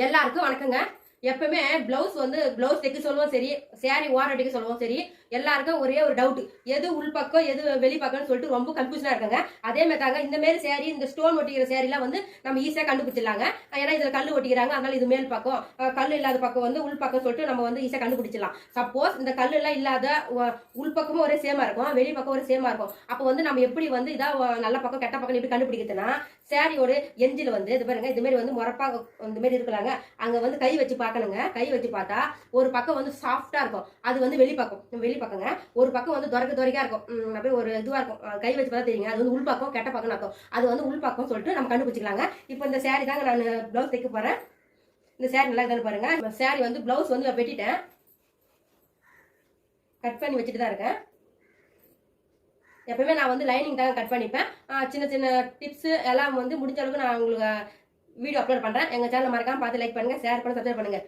எல்லாருக்கும் வணக்கங்க. எப்பவுமே பிளவுஸ் தைக்க சொல்லுவோம் சரி, சேரீ ஓரம் அடிக்க சொல்லுவோம் சரி, எல்லாருக்கும் ஒரே ஒரு டவுட். எது உள்பக்கம், எது வெளிப்பக்கம்னு சொல்லிட்டு ரொம்ப கன்ஃபியூஷனா இருக்குங்க. அதே மாதிரி தாங்க இந்த மாரி சேரீ, இந்த ஸ்டோன் ஒட்டிக்கிற சேரீலாம் வந்து நம்ம ஈஸியா கண்டுபிடிச்சிடலாங்க. ஏன்னா இதுல கல்லு ஒட்டிக்கிறாங்க, அதனால இது மேல் பக்கம், கல்லு இல்லாத பக்கம் வந்து உள் பக்கம் சொல்லிட்டு நம்ம வந்து ஈஸியா கண்டுபிடிச்சிடலாம். சப்போஸ் இந்த கல்லு எல்லாம் இல்லாத உள்பக்கமும் ஒரே சேமா இருக்கும், வெளி பக்கம் ஒரு சேமா இருக்கும். அப்போ வந்து நம்ம எப்படி வந்து இதா நல்ல பக்கம் கெட்ட பக்கம் எப்படி கண்டுபிடிக்கிறதுனா, சேரீயோட எஞ்சில வந்து இது பாருங்க, இது மாதிரி வந்து முறப்பா இந்த மாதிரி இருக்கலாங்க. அங்க வந்து கை வச்சு பார்க்கணுங்க. கை வச்சு பார்த்தா ஒரு பக்கம் வந்து சாஃப்டா இருக்கும், அது வந்து வெளிப்பக்கங்க. ஒரு பக்கம் வந்து துரைக்கா இருக்கும், அப்படியே ஒரு இதுவா இருக்கும். கை வச்சு பார்த்தா தெரியுங்க, அது வந்து உள்பக்கம் கெட்ட பக்கம் அர்த்தம். அது வந்து உள்பக்கம் சொல்லிட்டு நம்ம கண்டுபிடிச்சிக்கலாங்க. இப்போ இந்த சேரீ தாங்க நான் பிளவுஸ் தைக்க போறேன். இந்த சேரீ நல்லா தானே பாருங்க. சேரீ வந்து பிளவுஸ் வந்து வெட்டிட்டேன், கட் பண்ணி வச்சுட்டு தான் இருக்கேன். எப்பவுமே நான் வந்து லைனிங் தாங்க கட் பண்ணிப்பேன். சின்ன சின்ன டிப்ஸ் எல்லாம் வந்து முடிஞ்ச அளவுக்கு நான் உங்களுக்கு வீடியோ அப்லோட் பண்றேன். எங்க சேனல் மறக்காம பார்த்து லைக் பண்ணுங்க, ஷேர் பண்ணுங்க, சப்ஸ்கிரைப் பண்ணுங்க.